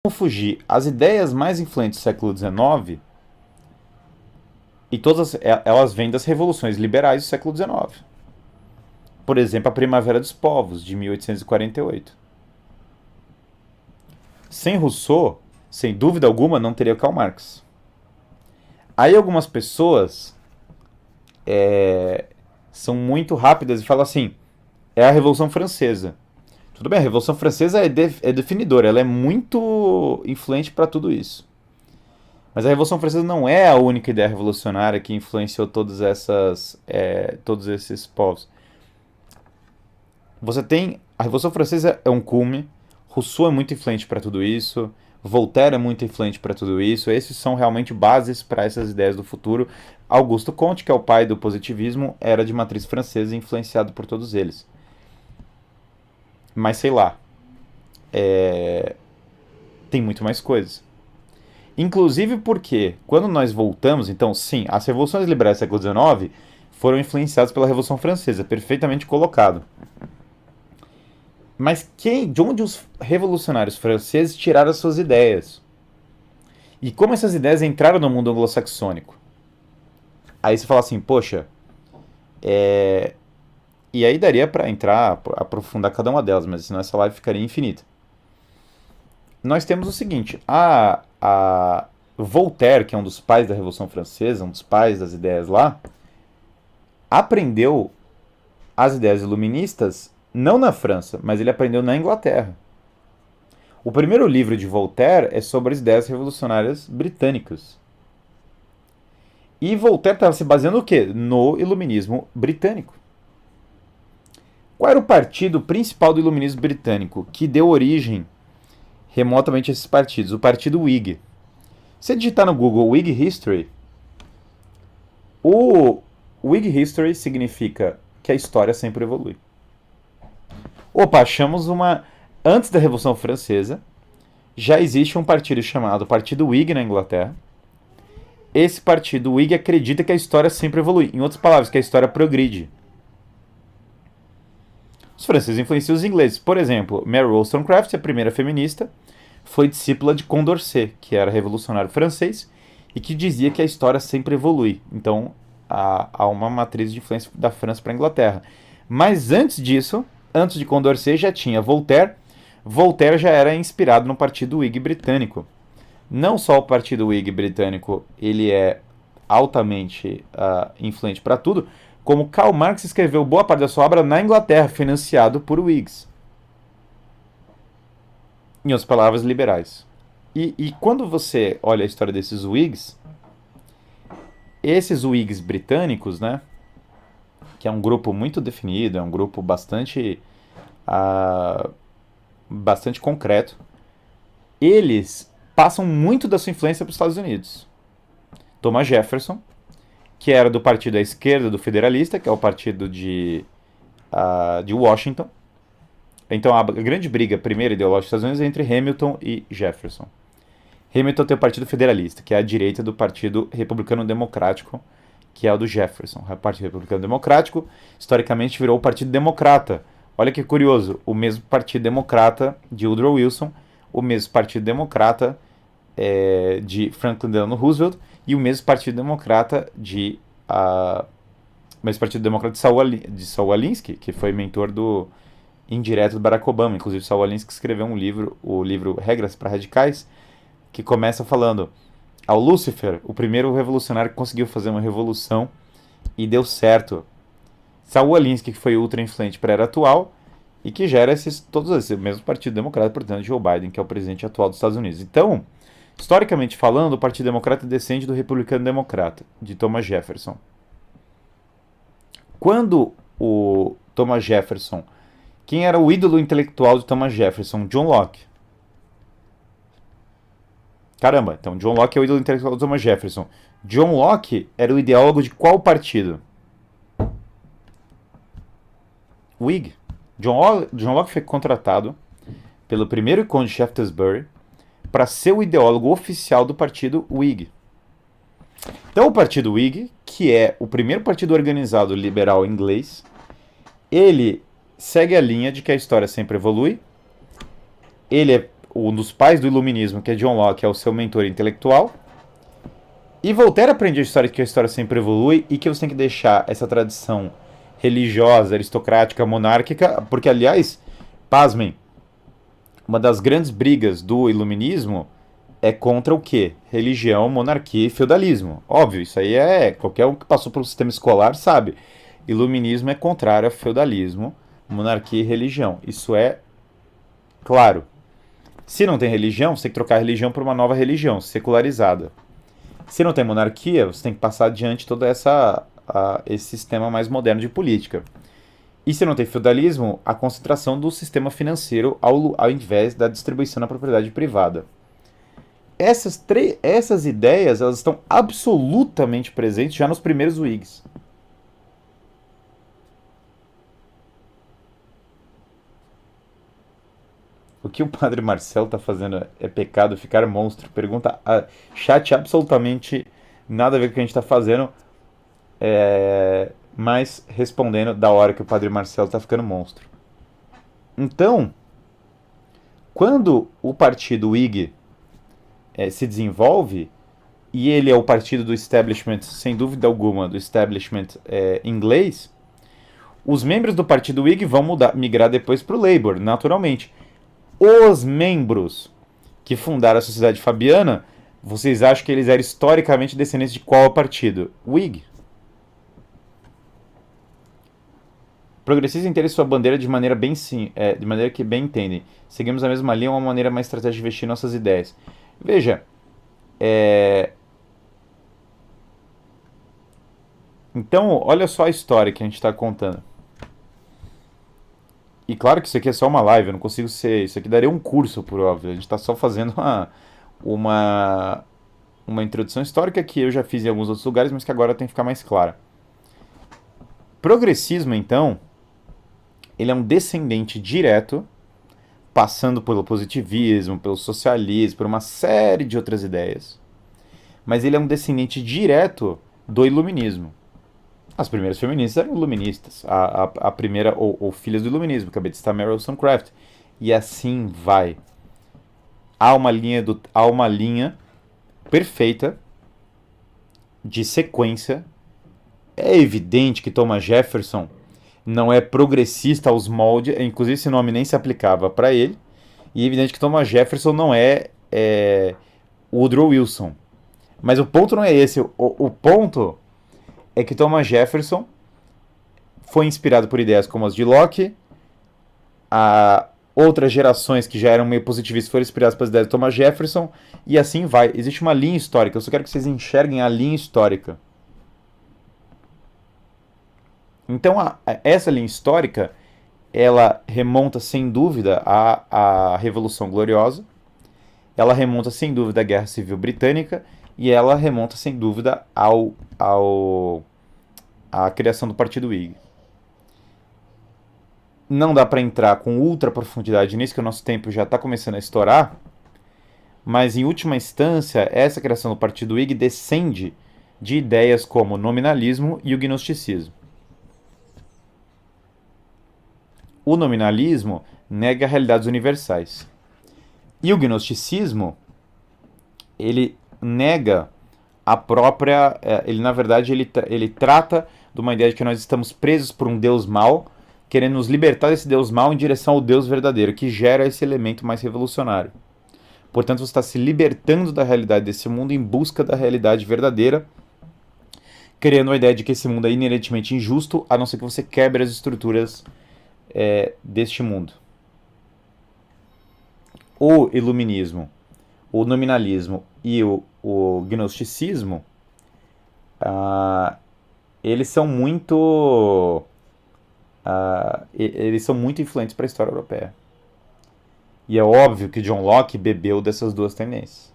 fugir. As ideias mais influentes do século XIX, e todas elas vêm das revoluções liberais do século XIX. Por exemplo, a Primavera dos Povos, de 1848. Sem Rousseau, sem dúvida alguma, não teria Karl Marx. Aí algumas pessoas são muito rápidas e falam assim, é a Revolução Francesa. Tudo bem, a Revolução Francesa é definidora, ela é muito influente para tudo isso. Mas a Revolução Francesa não é a única ideia revolucionária que influenciou todos esses povos. Você tem... A Revolução Francesa é um cume, Rousseau é muito influente para tudo isso, Voltaire é muito influente para tudo isso, esses são realmente bases para essas ideias do futuro. Augusto Comte, que é o pai do positivismo, era de matriz francesa e influenciado por todos eles. Mas sei lá, tem muito mais coisas. Inclusive porque, quando nós voltamos, então, sim, as revoluções liberais do século XIX foram influenciadas pela Revolução Francesa, perfeitamente colocado. Mas de onde os revolucionários franceses tiraram as suas ideias? E como essas ideias entraram no mundo anglo-saxônico? Aí você fala assim, poxa, e aí daria para entrar, aprofundar cada uma delas, mas senão essa live ficaria infinita. Nós temos o seguinte, a Voltaire, que é um dos pais da Revolução Francesa, um dos pais das ideias lá, aprendeu as ideias iluministas não na França, mas ele aprendeu na Inglaterra. O primeiro livro de Voltaire é sobre as ideias revolucionárias britânicas. E Voltaire estava se baseando no quê? No iluminismo britânico. Qual era o partido principal do iluminismo britânico que deu origem remotamente a esses partidos? O partido Whig. Se digitar no Google Whig History, o Whig History significa que a história sempre evolui. Opa, achamos uma... Antes da Revolução Francesa, já existe um partido chamado Partido Whig na Inglaterra. Esse partido Whig acredita que a história sempre evolui. Em outras palavras, que a história progride. Os franceses influenciam os ingleses. Por exemplo, Mary Wollstonecraft, a primeira feminista, foi discípula de Condorcet, que era revolucionário francês, e que dizia que a história sempre evolui. Então, há uma matriz de influência da França para a Inglaterra. Mas antes disso, antes de Condorcet, já tinha Voltaire. Voltaire já era inspirado no Partido Whig britânico. Não só o Partido Whig britânico ele é altamente influente para tudo, como Karl Marx escreveu boa parte da sua obra na Inglaterra, financiado por Whigs. Em outras palavras, liberais. E quando você olha a história desses Whigs, esses Whigs britânicos, né, que é um grupo muito definido, é um grupo bastante concreto, eles passam muito da sua influência para os Estados Unidos. Thomas Jefferson, que era do partido à esquerda do Federalista, que é o partido de Washington. Então a grande briga primeira ideológica dos Estados Unidos é entre Hamilton e Jefferson. Hamilton tem o Partido Federalista, que é a direita do Partido Republicano Democrático, que é o do Jefferson. O Partido Republicano Democrático, historicamente, virou o Partido Democrata. Olha que curioso, o mesmo Partido Democrata de Woodrow Wilson, o mesmo Partido Democrata de Franklin Delano Roosevelt e o mesmo Partido Democrata de Saul Alinsky, que foi mentor indireto do Barack Obama. Inclusive, Saul Alinsky escreveu o livro Regras para Radicais, que começa falando ao Lúcifer, o primeiro revolucionário que conseguiu fazer uma revolução e deu certo. Saul Alinsky, que foi ultra influente para a era atual e que gera todos esses mesmo Partido Democrata, portanto, Joe Biden, que é o presidente atual dos Estados Unidos. Então, historicamente falando, o Partido Democrata descende do Republicano Democrata, de Thomas Jefferson. Quando o Thomas Jefferson... Quem era o ídolo intelectual de Thomas Jefferson? John Locke. Caramba, então John Locke é o ídolo intelectual de Thomas Jefferson. John Locke era o ideólogo de qual partido? Whig. John Locke foi contratado pelo primeiro conde de Shaftesbury para ser o ideólogo oficial do partido Whig. Então o partido Whig, que é o primeiro partido organizado liberal inglês, ele segue a linha de que a história sempre evolui. Ele é um dos pais do iluminismo, que é John Locke, é o seu mentor intelectual. E Voltaire aprende a história, que a história sempre evolui e que você tem que deixar essa tradição religiosa, aristocrática, monárquica, porque, aliás, pasmem, uma das grandes brigas do iluminismo é contra o quê? Religião, monarquia e feudalismo. Óbvio, isso aí qualquer um que passou pelo sistema escolar sabe. Iluminismo é contrário a feudalismo, monarquia e religião. Isso é claro. Se não tem religião, você tem que trocar a religião por uma nova religião, secularizada. Se não tem monarquia, você tem que passar adiante todo esse sistema mais moderno de política. E se não tem feudalismo, a concentração do sistema financeiro ao invés da distribuição da propriedade privada. Essas ideias elas estão absolutamente presentes já nos primeiros Whigs. O que o padre Marcelo está fazendo é pecado, ficar monstro? Pergunta chat absolutamente nada a ver com o que a gente está fazendo, mas respondendo da hora que o padre Marcelo está ficando monstro. Então, quando o partido Whig se desenvolve, e ele é o partido do establishment, sem dúvida alguma, do establishment inglês, os membros do partido Whig vão migrar depois para o Labour, naturalmente. Os membros que fundaram a Sociedade Fabiana, vocês acham que eles eram historicamente descendentes de qual partido? Whig. Progressistas entendem sua bandeira de maneira de maneira que bem entendem. Seguimos a mesma linha, uma maneira mais estratégica de investir nossas ideias. Veja, então, olha só a história que a gente está contando. E claro que isso aqui é só uma live, eu não consigo ser. Isso aqui daria um curso, por óbvio. A gente está só fazendo uma introdução histórica que eu já fiz em alguns outros lugares, mas que agora tem que ficar mais clara. Progressismo, então, ele é um descendente direto, passando pelo positivismo, pelo socialismo, por uma série de outras ideias. Mas ele é um descendente direto do iluminismo. As primeiras feministas eram iluministas. A primeira, ou filhas do iluminismo, acabei de citar Mary Wollstonecraft. E assim vai. Há uma linha perfeita de sequência. É evidente que Thomas Jefferson não é progressista aos moldes, inclusive esse nome nem se aplicava para ele. E é evidente que Thomas Jefferson não é Woodrow Wilson. Mas o ponto não é esse. O ponto é que Thomas Jefferson foi inspirado por ideias como as de Locke, outras gerações que já eram meio positivistas foram inspiradas pelas ideias de Thomas Jefferson, e assim vai. Existe uma linha histórica, eu só quero que vocês enxerguem a linha histórica. Então, essa linha histórica, ela remonta sem dúvida à Revolução Gloriosa, ela remonta sem dúvida à Guerra Civil Britânica, e ela remonta sem dúvida à criação do Partido Whig. Não dá para entrar com ultra profundidade nisso, que o nosso tempo já está começando a estourar, mas em última instância, essa criação do Partido Whig descende de ideias como o nominalismo e o gnosticismo. O nominalismo nega realidades universais. E o gnosticismo, ele nega a própria... ele, na verdade, ele trata de uma ideia de que nós estamos presos por um Deus mau, querendo nos libertar desse Deus mau em direção ao Deus verdadeiro, que gera esse elemento mais revolucionário. Portanto, você está se libertando da realidade desse mundo em busca da realidade verdadeira, criando a ideia de que esse mundo é inerentemente injusto, a não ser que você quebre as estruturas deste mundo. O iluminismo, o nominalismo e o gnosticismo, eles são muito influentes para a história europeia. E é óbvio que John Locke bebeu dessas duas tendências.